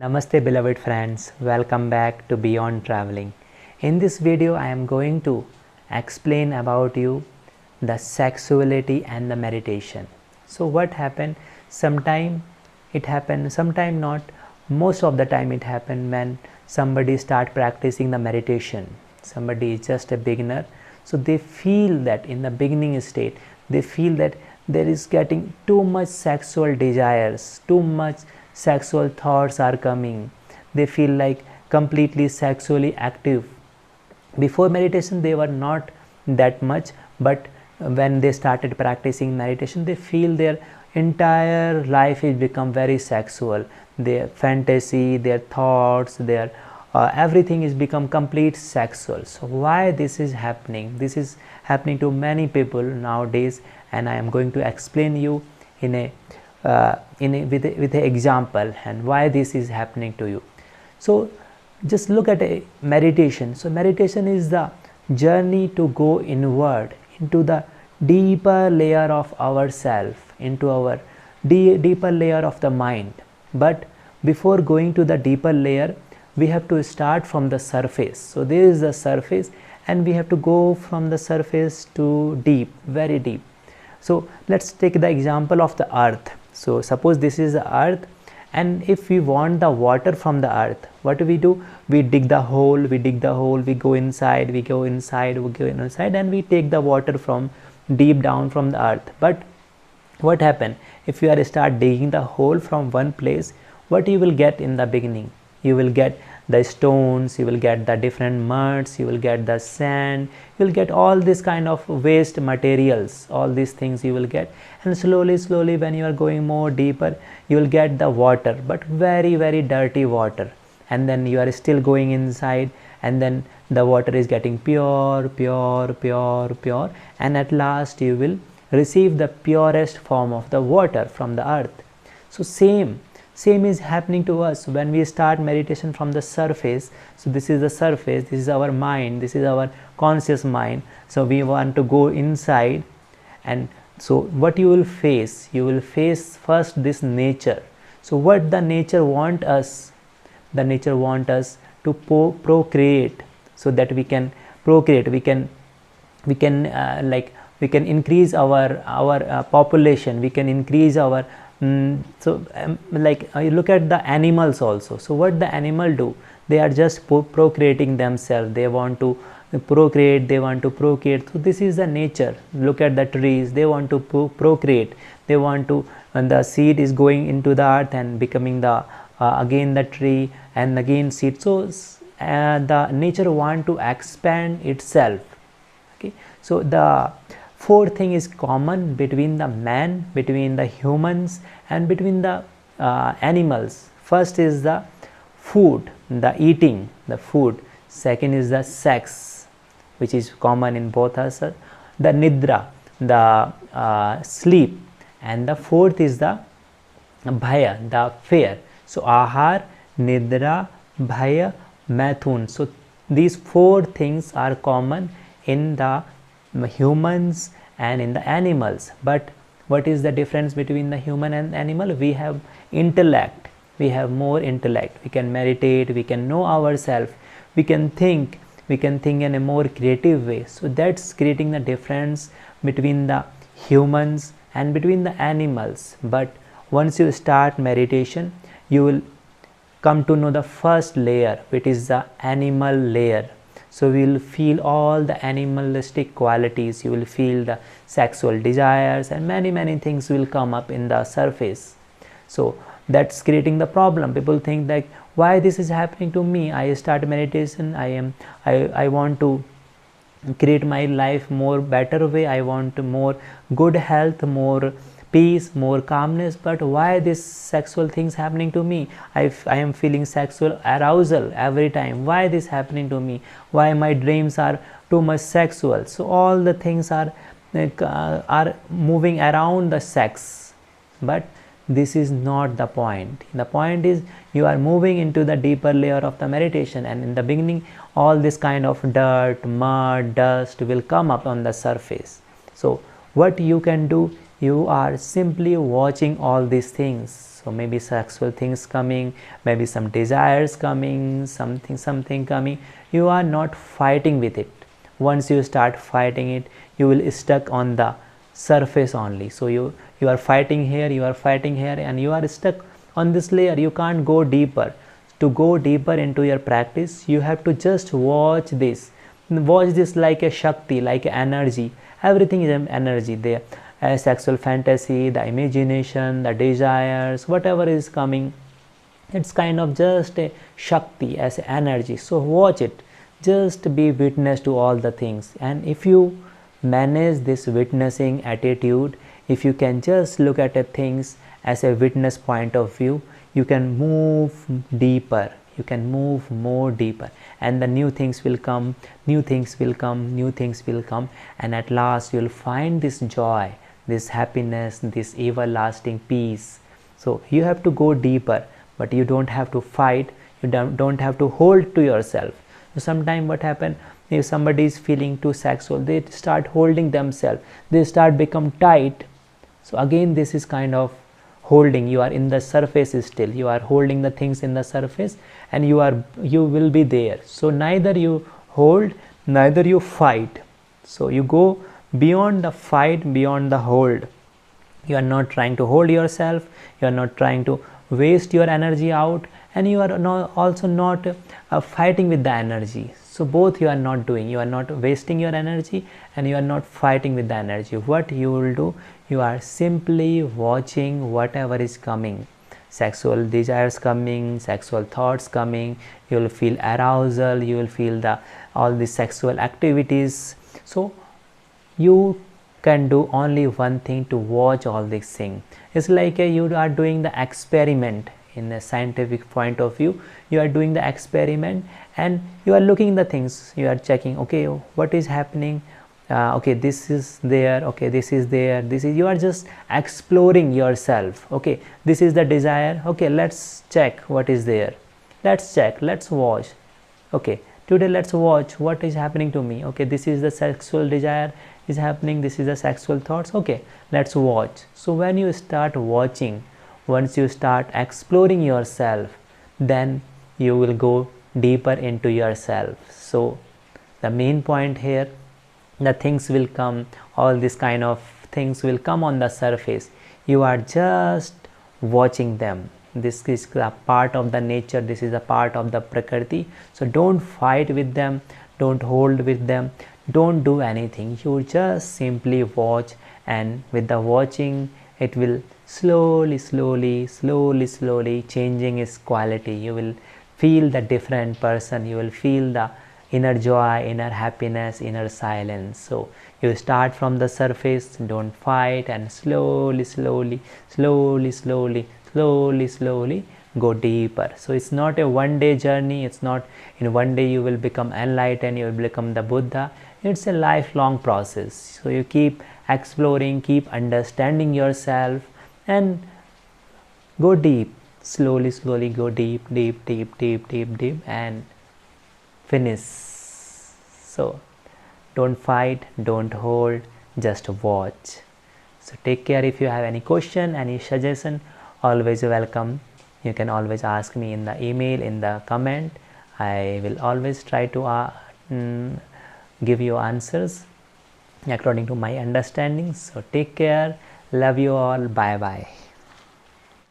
Namaste beloved friends, welcome back to Beyond Traveling. In this video I am going to explain about you the sexuality and the meditation. So what happened, sometime it happened, sometime not, most of the time it happened when somebody start practicing the meditation. Somebody is just a beginner, so they feel that in the beginning state, they feel that there is getting too much sexual desires, too much sexual thoughts are coming. They feel like completely sexually active. Before meditation they were not that much, but when they started practicing meditation they feel their entire life is become very sexual. Their fantasy, their thoughts, their everything is become complete sexual. So why this is happening? This is happening to many people nowadays, and I am going to explain you in a with an example and why this is happening to you. So just look at a meditation. So meditation is the journey to go inward into the deeper layer of ourself, into our deeper layer of the mind. But before going to the deeper layer, we have to start from the surface. So there is the surface and we have to go from the surface to deep, very deep. So let's take the example of the earth. So suppose this is the earth, and if we want the water from the earth, what do? We dig the hole, we go inside, and we take the water from deep down from the earth. But what happen if you are start digging the hole from one place? What you will get in the beginning? You will get the stones, you will get the different muds, you will get the sand, you will get all this kind of waste materials, all these things you will get, and slowly when you are going more deeper you will get the water, but very dirty water. And then you are still going inside, and then the water is getting pure, and at last you will receive the purest form of the water from the earth. So same is happening to us when we start meditation from the surface. So this is the surface, this is our mind, this is our conscious mind. So we want to go inside, and so what you will face? You will face first this nature. So what the nature want us? The nature want us to procreate, so that we can procreate, we can increase our population, we can increase our you look at the animals also. So what the animal do? They are just procreating themselves. They want to procreate, So this is the nature. Look at the trees, they want to procreate, they want to, when the seed is going into the earth and becoming the again the tree and again seed. So the nature want to expand itself. Okay, so the fourth thing is common between the man, between the humans, and between the animals. First is the food, the eating, the food. Second is the sex, which is common in both us. The nidra, the sleep, and the fourth is the bhaya, the fear. So ahar, nidra, bhaya, mathun. So these four things are common in the humans and in the animals. But what is the difference between the human and animal? We have intellect, we have more intellect, we can meditate, we can know ourselves, we can think in a more creative way. So that's creating the difference between the humans and between the animals. But once you start meditation, you will come to know the first layer, which is the animal layer. So we will feel all the animalistic qualities, you will feel the sexual desires, and many things will come up in the surface. So that's creating the problem. People think like, why this is happening to me? I start meditation, I want to create my life more better way, I want more good health, more peace, more calmness, but why this sexual things happening to me? I am feeling sexual arousal every time. Why this happening to me? Why my dreams are too much sexual? So all the things are moving around the sex, but this is not the point. The point is you are moving into the deeper layer of the meditation, and in the beginning all this kind of dirt, mud, dust will come up on the surface. So what you can do, you are simply watching all these things. So maybe sexual things coming, maybe some desires coming, something coming, you are not fighting with it. Once you start fighting it, you will stuck on the surface only. So you are fighting here, you are fighting here, and you are stuck on this layer. You can't go deeper. To go deeper into your practice, you have to just watch this like a shakti, like energy. Everything is an energy there. A sexual fantasy, the imagination, the desires, whatever is coming, it's kind of just a shakti, as energy. So watch it, just be witness to all the things. And if you manage this witnessing attitude, if you can just look at things as a witness point of view, you can move deeper, you can move more deeper, and the new things will come, new things will come, new things will come, and at last you will find this joy, this happiness, this everlasting peace. So you have to go deeper, but you don't have to fight, you don't have to hold to yourself. So sometimes what happen, if somebody is feeling too sexual, they start holding themselves, they start become tight. So again, this is kind of holding. You are in the surface still, you are holding the things in the surface, and you will be there. So neither you hold, neither you fight. So you go beyond the fight, beyond the hold. You are not trying to hold yourself, you are not trying to waste your energy out, and you are also not fighting with the energy. So both you are not doing, you are not wasting your energy, and you are not fighting with the energy. What you will do, you are simply watching whatever is coming. Sexual desires coming, sexual thoughts coming, you will feel arousal, you will feel all the sexual activities. So you can do only one thing, to watch all these things. It's like you are doing the experiment. In a scientific point of view, you are doing the experiment, and you are looking the things, you are checking, okay, what is happening, okay, this is there, okay, this is there, this is, you are just exploring yourself. Okay, this is the desire, okay, let's check what is there, let's check, let's watch. Okay, today let's watch what is happening to me. Okay, this is the sexual desire is happening, this is the sexual thoughts. Okay, let's watch. So when you start watching, once you start exploring yourself, then you will go deeper into yourself. So the main point here, the things will come, all this kind of things will come on the surface. You are just watching them. This is a part of the nature, this is a part of the prakriti. So don't fight with them, don't hold with them, don't do anything. You just simply watch, and with the watching, it will slowly changing its quality. You will feel the different person, you will feel the inner joy, inner happiness, inner silence. So you start from the surface, don't fight, and slowly go deeper. So it's not a one-day journey, it's not in one day you will become enlightened, you will become the Buddha. It's a lifelong process. So you keep exploring, keep understanding yourself, and go deep, slowly go deep, and finish. So don't fight, don't hold, just watch. So take care. If you have any question, any suggestion, always welcome. You can always ask me in the email, in the comment. I will always try to give you answers according to my understanding. So take care, love you all, bye bye.